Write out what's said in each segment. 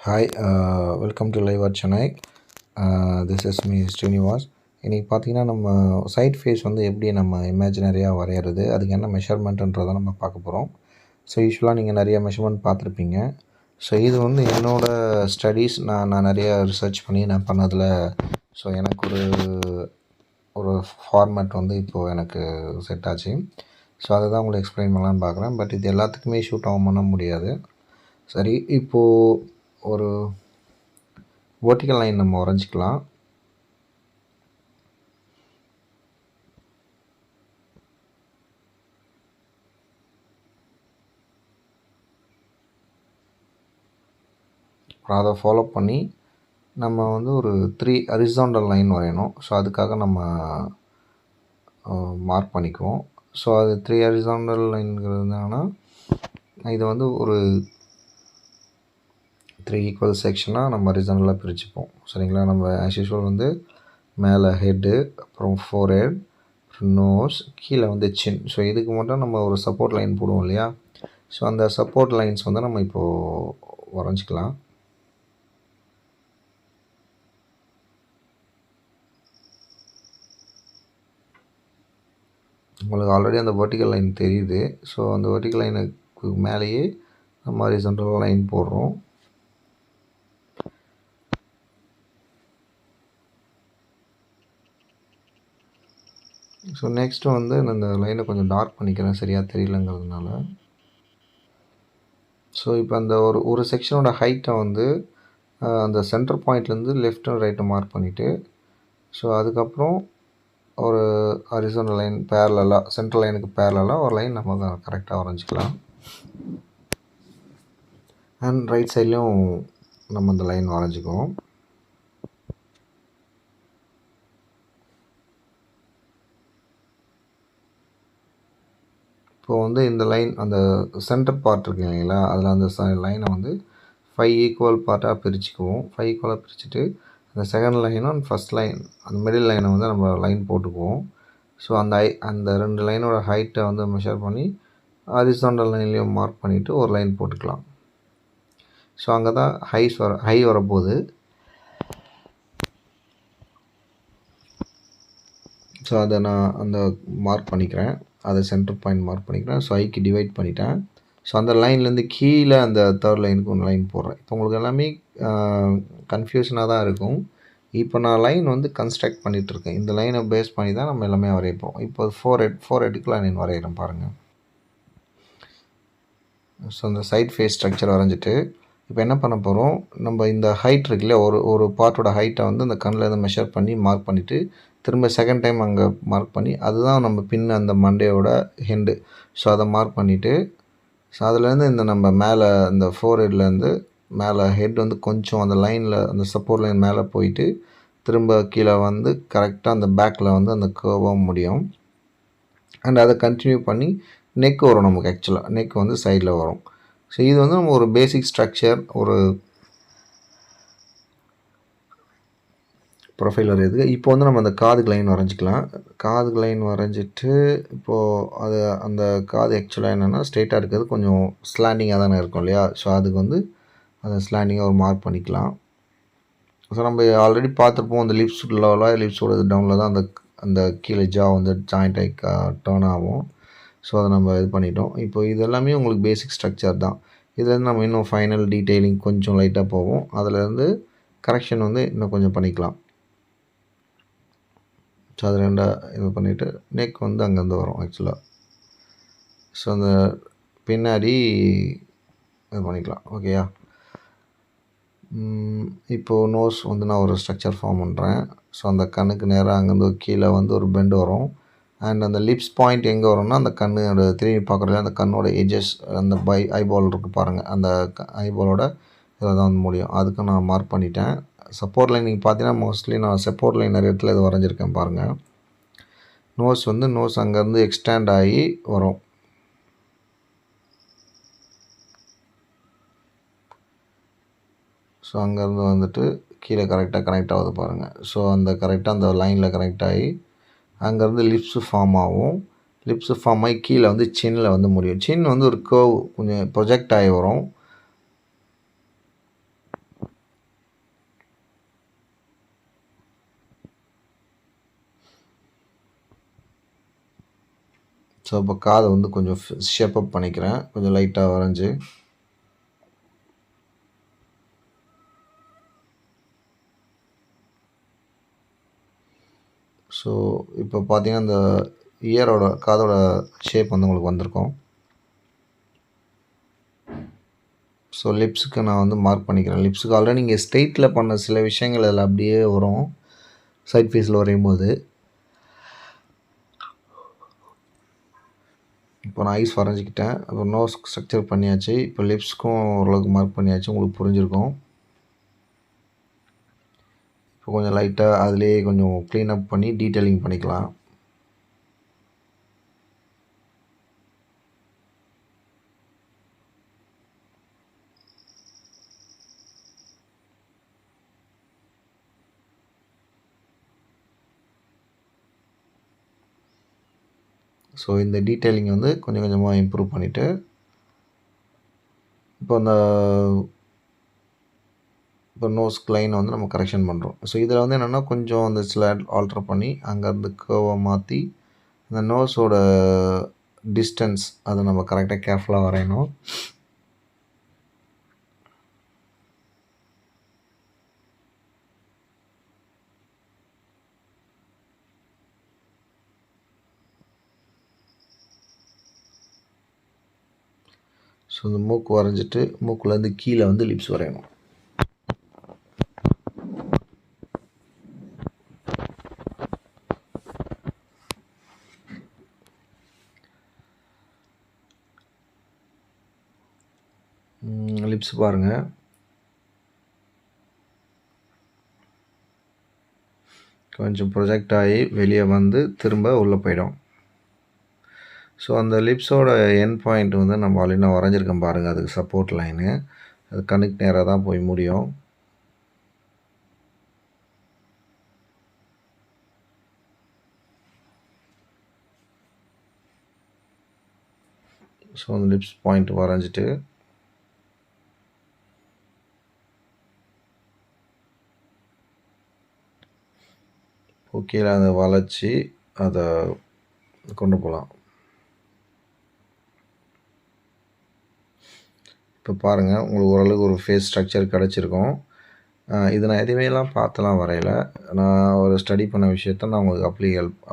Hi, welcome to live at Chennai. This is me, Srinivas. இன்றைக்கி பார்த்தீங்கன்னா நம்ம side face வந்து எப்படி நம்ம இமேஜினரியாக வரைகிறது, அதுக்கு என்ன மெஷர்மெண்ட்டுன்றதை நம்ம பார்க்க போகிறோம். ஸோ யூஸ்வலாக நீங்கள் நிறைய மெஷர்மெண்ட் பார்த்துருப்பீங்க. ஸோ இது வந்து என்னோடய ஸ்டடீஸ் நான் நிறைய ரிசர்ச் பண்ணி நான் பண்ணதில் ஸோ எனக்கு ஒரு ஃபார்மேட் வந்து இப்போது எனக்கு செட் ஆச்சு. ஸோ அதை தான் உங்களுக்கு எக்ஸ்பிளைன் பண்ணலான்னு பார்க்குறேன். பட் இது எல்லாத்துக்குமே ஷூட் ஆகும் பண்ண முடியாது. சரி, இப்போது ஒரு வெர்டிக்கல் லைன் நம்ம வரைஞ்சிக்கலாம். அதை ஃபாலோ பண்ணி நம்ம வந்து ஒரு 3 ஹரிசாண்டல் லைன் வரையணும். ஸோ அதுக்காக நம்ம மார்க் பண்ணிக்குவோம். ஸோ அது 3 ஹரிசாண்டல் லைன்ங்கிறதுனா இதை வந்து ஒரு 3 ஈக்குவல் செக்ஷனாக நம்ம ஹரிசாண்டலாக பிரிச்சுப்போம். சரிங்களா? நம்ம ஆஸ் யூஸ்வல் வந்து மேலே ஹெட்டு, அப்புறம் ஃபோர்ஹெட், நோஸ், கீழே வந்து சின். ஸோ இதுக்கு மட்டும் நம்ம ஒரு சப்போர்ட் லைன் போடுவோம் இல்லையா? ஸோ அந்த சப்போர்ட் லைன்ஸ் வந்து நம்ம இப்போது வரைஞ்சிக்கலாம். உங்களுக்கு ஆல்ரெடி அந்த வெர்டிக்கல் லைன் தெரியுது. ஸோ அந்த வெர்டிக்கல் லைனுக்கு மேலேயே நம்ம ஹரிசாண்டல் லைன் போடுறோம். ஸோ நெக்ஸ்ட்டு வந்து நான் இந்த லைனை கொஞ்சம் டார்க் பண்ணிக்கிறேன், சரியாக தெரியலங்கிறதுனால. ஸோ இப்போ அந்த ஒரு செக்ஷனோட ஹைட்டை வந்து அந்த சென்டர் பாயிண்ட்லேருந்து லெஃப்ட் அண்ட் ரைட்டை மார்க் பண்ணிவிட்டு, ஸோ அதுக்கப்புறம் ஒரு ஹரிசாண்டல் லைன் பேரலாக சென்ட்ரல் லைனுக்கு பேரலாக ஒரு லைன் நம்ம கரெக்டாக வரைஞ்சிக்கலாம். அண்ட் ரைட் சைட்லேயும் நம்ம இந்த லைன் வரைஞ்சிக்குவோம். இப்போ வந்து இந்த லைன் அந்த சென்டர் பார்ட் இருக்கு இல்லைங்களா, அதில் அந்த லைனை வந்து 5 ஈக்குவல் பார்ட்டாக பிரிச்சுக்குவோம். 5 ஈக்குவலாக பிரிச்சுட்டு அந்த செகண்ட் லைனும் ஃபஸ்ட் லைன் அந்த மிடில் லைனை வந்து நம்ம லைன் போட்டுக்குவோம். ஸோ அந்த 2 லைனோட ஹைட்டை வந்து மெஷர் பண்ணி ஹரிசாண்டல் லைன்லேயும் மார்க் பண்ணிவிட்டு ஒரு லைன் போட்டுக்கலாம். ஸோ அங்கே தான் ஹை வரப்போகுது. ஸோ அதை நான் அந்த மார்க் பண்ணிக்கிறேன், அதை சென்டர் பாயிண்ட் மார்க் பண்ணிக்கிறேன். ஸோ ஐக்கு டிவைட் பண்ணிட்டேன். ஸோ அந்த லைன்லேருந்து கீழே அந்த தேர்ட் லைனுக்கு ஒன்று லைன் போடுறேன். இப்போ உங்களுக்கு எல்லாமே கன்ஃபியூஷனாக தான் இருக்கும். இப்போ நான் லைன் வந்து கன்ஸ்ட்ரக்ட் பண்ணிகிட்ருக்கேன். இந்த லைனை பேஸ் பண்ணி தான் நம்ம எல்லாமே வரையப்போம். இப்போ ஃபோர் ஹெட்டுக்கு லைன் வரைகிறேன் பாருங்கள். ஸோ அந்த சைட் ஃபேஸ் ஸ்ட்ரக்சர் வரைஞ்சிட்டு இப்போ என்ன பண்ண போகிறோம், நம்ம இந்த ஹைட் இருக்குல்ல, ஒரு பார்ட்டோட ஹைட்டை வந்து அந்த கண்ணில் மெஷர் பண்ணி மார்க் பண்ணிவிட்டு திரும்ப செகண்ட் டைம் அங்கே மார்க் பண்ணி அதுதான் நம்ம பின் அந்த மண்டேயோட ஹெண்டு. ஸோ அதை மார்க் பண்ணிவிட்டு ஸோ அதுலேருந்து இந்த நம்ம மேலே இந்த ஃபோர்ஹெட்லேருந்து மேலே ஹெட் வந்து கொஞ்சம் அந்த லைனில் அந்த சப்போர்ட் லைன் மேலே போயிட்டு திரும்ப கீழே வந்து கரெக்டாக அந்த பேக்கில் வந்து அந்த கர்வாக முடியும். அண்ட் அதை கண்டினியூ பண்ணி நெக் வரும். நமக்கு ஆக்சுவலாக நெக் வந்து சைடில் வரும். ஸோ இது வந்து நம்ம ஒரு பேசிக் ஸ்ட்ரக்சர், ஒரு ப்ரொஃபைல் வரையுது. இப்போ வந்து நம்ம அந்த காதுக்கு லைன் வரைஞ்சிக்கலாம். காதுக்கு லைன் வரைஞ்சிட்டு இப்போது அது அந்த காது ஆக்சுவலாக என்னென்னா ஸ்ட்ரெயிட்டாக இருக்கிறது கொஞ்சம் ஸ்லாண்டிங்காக தானே இருக்கும் இல்லையா? ஸோ அதுக்கு வந்து அதை ஸ்லாண்டிங்காக ஒரு மார்க் பண்ணிக்கலாம். ஸோ நம்ம ஆல்ரெடி பார்த்துருப்போம், அந்த லிப்ஸ் லெவலாக லிப்ஸோட டவுனில் தான் அந்த கீழே ஜா வந்து ஜாயிண்ட் ஆகி டர்ன் ஆகும். ஸோ அதை நம்ம இது பண்ணிட்டோம். இப்போ இது எல்லாமே உங்களுக்கு பேசிக் ஸ்ட்ரக்சர் தான். இதுலேருந்து நம்ம இன்னும் ஃபைனல் டீட்டெயிலிங் கொஞ்சம் லைட்டாக போவோம். அதிலேருந்து கரெக்ஷன் வந்து இன்னும் கொஞ்சம் பண்ணிக்கலாம். ஸோ அது ரெண்டாக இது பண்ணிவிட்டு நெக் வந்து அங்கேருந்து வரும் ஆக்சுவலாக. ஸோ அந்த பின்னாடி இது பண்ணிக்கலாம். ஓகேயா? இப்போது நோஸ் வந்து நான் ஒரு ஸ்ட்ரக்சர் ஃபார்ம் பண்ணுறேன். ஸோ அந்த கண்ணுக்கு நேராக அங்கேருந்து கீழே வந்து ஒரு பெண்டு வரும். அண்ட் அந்த லிப்ஸ் பாயிண்ட் எங்கே வரும்னா அந்த கண்ணோட திரும்பி பார்க்குறதுல அந்த கண்ணோட எஜஸ் அந்த ஐபால் இருக்குது பாருங்கள், அந்த ஐபாலோட இதில் தான் வந்து முடியும். அதுக்கு நான் மார்க் பண்ணிட்டேன். சப்போர்ட் லைன் நீங்கள் பார்த்தீங்கன்னா மோஸ்ட்லி நான் சப்போர்ட் லைன் நிறைய இடத்துல இது வரைஞ்சிருக்கேன் பாருங்கள். நோஸ் அங்கேருந்து எக்ஸ்டேண்ட் ஆகி வரும். ஸோ அங்கேருந்து வந்துட்டு கீழே கரெக்டாக கனெக்ட் ஆகுது பாருங்கள். ஸோ அந்த கரெக்டாக அந்த லைனில் கனெக்ட் ஆகி அங்கேருந்து லிப்ஸு ஃபார்ம் ஆகும். லிப்ஸு ஃபார்ம் ஆகி கீழே வந்து சின்னில் வந்து முடியும். சின் வந்து ஒரு கர்வ் கொஞ்சம் ப்ரொஜெக்ட் ஆகி வரும். ஸோ இப்போ காதை வந்து கொஞ்சம் ஷேப் அப் பண்ணிக்கிறேன், கொஞ்சம் லைட்டாக வரைஞ்சி. ஸோ இப்போ பார்த்தீங்கன்னா இந்த காதோட ஷேப் வந்து உங்களுக்கு வந்திருக்கும். ஸோ லிப்ஸுக்கு நான் வந்து மார்க் பண்ணிக்கிறேன். லிப்ஸுக்கு ஆல்ரெடி நீங்கள் ஸ்ட்ரெயிட்டில் பண்ண சில விஷயங்கள் அதில் அப்படியே வரும் சைட் ஃபேஸில் வரையும்போது. இப்போ நான் ஐஸ் வரைஞ்சிக்கிட்டேன். அப்புறம் நோஸ் ஸ்ட்ரக்சர் பண்ணியாச்சு. இப்போ லிப்ஸ்க்கும் ஓரளவுக்கு மார்க் பண்ணியாச்சு, உங்களுக்கு புரிஞ்சிருக்கும். இப்போ கொஞ்சம் லைட்டாக அதிலேயே கொஞ்சம் க்ளீன் அப் பண்ணி டீட்டெயிலிங் பண்ணிக்கலாம். ஸோ இந்த டீட்டெயிலிங் வந்து கொஞ்சம் கொஞ்சமாக இம்ப்ரூவ் பண்ணிவிட்டு, இப்போ நோஸ்க்கு லைனை வந்து நம்ம கரெக்ஷன் பண்ணுறோம். ஸோ இதில் வந்து என்னென்னா கொஞ்சம் அந்த சில ஆல்ட்ரு பண்ணி அங்கேருந்து கர்வை மாற்றி இந்த நோஸோட டிஸ்டன்ஸ் அதை நம்ம கரெக்டாக கேர்ஃபுல்லாக வரையணும். ஸோ இந்த மூக்கு வரைஞ்சிட்டு மூக்குலேருந்து கீழே வந்து லிப்ஸ் வரையணும். லிப்ஸ் பாருங்கள், கொஞ்சம் ப்ரொஜெக்ட் ஆகி வெளியே வந்து திரும்ப உள்ளே போயிடும். ஸோ அந்த லிப்ஸோட எண்ட் பாயிண்ட் வந்து நம்ம ஆல்ரெடி நான் வரைஞ்சிருக்கேன் பாருங்கள், அதுக்கு சப்போர்ட் லைனு அது கண்ணுக்கு நேராக தான் போய் முடியும். ஸோ அந்த லிப்ஸ் பாயிண்ட் வரைஞ்சிட்டு கீழே அதை வளைச்சி அதை கொண்டு போகலாம். இப்போ பாருங்கள், உங்களுக்கு ஓரளவுக்கு ஒரு ஃபேஸ் ஸ்ட்ரக்சர் கிடச்சிருக்கும். இது நான் எதுவுமேலாம் பார்த்துலாம் வரையலை, நான் ஒரு ஸ்டடி பண்ண விஷயத்த நான் உங்களுக்கு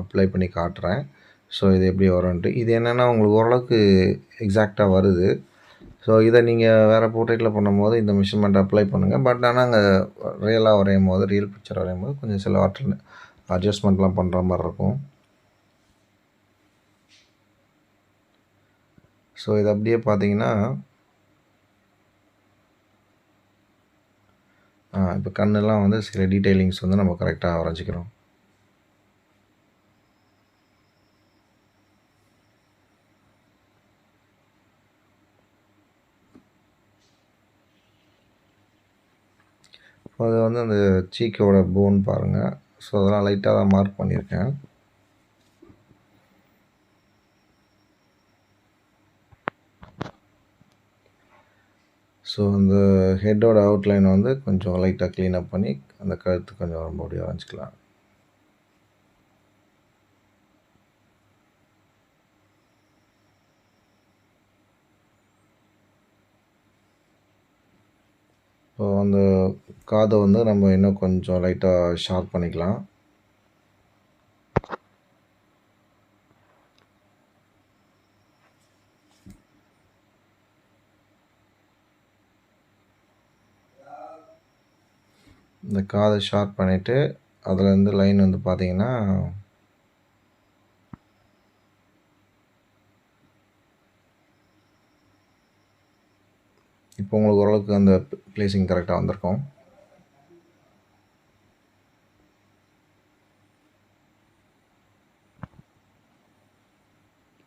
அப்ளை பண்ணி காட்டுறேன். ஸோ இது எப்படி வரும்ன்ட்டு. இது என்னென்னா உங்களுக்கு ஓரளவுக்கு எக்ஸாக்டாக வருது. ஸோ இதை நீங்கள் வேறு போர்ட்ரேட்டில் பண்ணும்போது இந்த மெஷர்மெண்ட் அப்ளை பண்ணுங்கள். பட் ஆனால் அங்கே ரியலாக வரையும் போது, ரியல் பிக்சர் வரையும் போது கொஞ்சம் சில அட்ஜஸ்ட்மெண்ட்லாம் பண்ணுற மாதிரி இருக்கும். ஸோ இது அப்படியே பார்த்தீங்கன்னா இப்போ கண்ணெல்லாம் வந்து சில டீட்டெயிலிங்ஸ் வந்து நம்ம கரெக்டாக வரைஞ்சிக்கிறோம். அது வந்து அந்த சீக்கோட போன் பாருங்கள். ஸோ அதெல்லாம் லைட்டாக தான் மார்க் பண்ணியிருக்கேன். ஸோ அந்த ஹெட்டோட அவுட்லைன் வந்து கொஞ்சம் லைட்டாக க்ளீன் அப் பண்ணி அந்த கழுத்து கொஞ்சம் மறுபடியும் வரைஞ்சிக்கலாம். ஸோ அந்த காதை வந்து நம்ம இன்னும் கொஞ்சம் லைட்டாக ஷார்ப் பண்ணிக்கலாம். இந்த காதை ஷார்ப் பண்ணிவிட்டு அதுலேருந்து லைன் வந்து பார்த்திங்கன்னா இப்போ உங்களுக்கு ஓரளவுக்கு அந்த பிளேசிங் கரெக்டாக வந்திருக்கும்.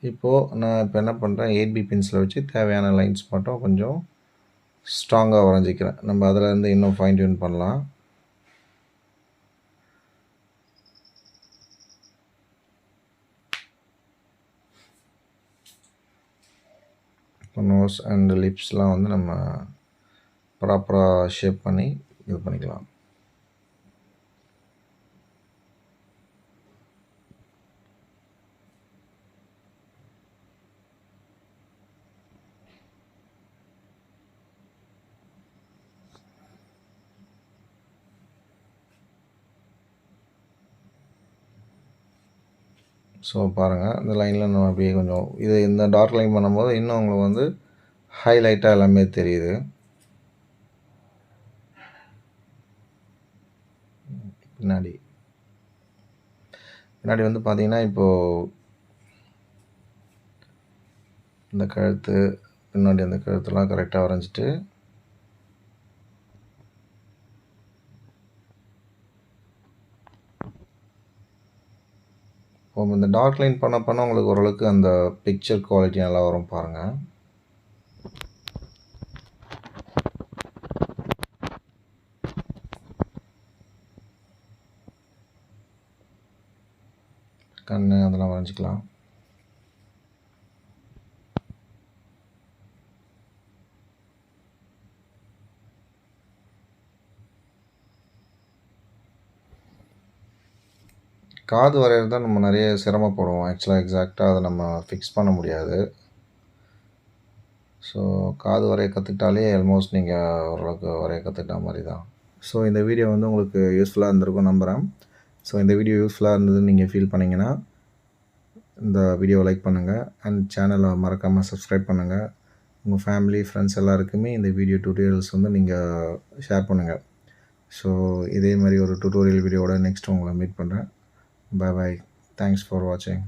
இப்போது நான் இப்போ என்ன பண்ணுறேன், 8B பென்சிலை வச்சு தேவையான லைன்ஸ் மட்டும் கொஞ்சம் ஸ்ட்ராங்காக வரைஞ்சிக்கிறேன். நம்ம அதிலேருந்து இன்னும் ஃபைன் டியூன் பண்ணலாம். நோஸ் அண்ட் லிப்ஸ்லாம் வந்து நம்ம ப்ராப்பராக ஷேப் பண்ணி இது பண்ணிக்கலாம். ஸோ பாருங்கள், இந்த லைனில் நம்ம அப்படியே கொஞ்சம் இந்த டார்க் லைன் பண்ணும்போது இன்னும் உங்களுக்கு வந்து ஹைலைட்டாக எல்லாமே தெரியுது. பின்னாடி வந்து பார்த்தீங்கன்னா, இப்போது இந்த கழுத்து, பின்னாடி அந்த கழுத்தெல்லாம் கரெக்டாக வரைஞ்சிட்டு இப்போ இந்த டார்க் லைன் பண்ண உங்களுக்கு ஓரளவுக்கு அந்த பிக்சர் குவாலிட்டி நல்லா வரும் பாருங்கள். கண் அதெல்லாம் வரைஞ்சிக்கலாம். காது வரைகிறது தான் நம்ம நிறைய சிரமப்படுவோம். ஆக்சுவலாக எக்ஸாக்டாக அதை நம்ம ஃபிக்ஸ் பண்ண முடியாது. ஸோ காது வரைய கற்றுக்கிட்டாலே ஆல்மோஸ்ட் நீங்கள் ஓரளவுக்கு வரைய கற்றுக்கிட்ட மாதிரி தான். ஸோ இந்த வீடியோ வந்து உங்களுக்கு யூஸ்ஃபுல்லாக இருந்திருக்கும் நம்புகிறேன். ஸோ இந்த வீடியோ யூஸ்ஃபுல்லாக இருந்ததுன்னு நீங்கள் ஃபீல் பண்ணிங்கன்னா இந்த வீடியோவை லைக் பண்ணுங்கள் அண்ட் சேனலை மறக்காமல் சப்ஸ்கிரைப் பண்ணுங்கள். உங்கள் ஃபேமிலி, ஃப்ரெண்ட்ஸ் எல்லாருக்குமே இந்த வீடியோ டியூட்டோரியல்ஸ் வந்து நீங்கள் ஷேர் பண்ணுங்கள். ஸோ இதே மாதிரி ஒரு டியூட்டோரியல் வீடியோவோட நெக்ஸ்ட் உங்களை மீட் பண்ணுறேன். Bye bye. Thanks for watching.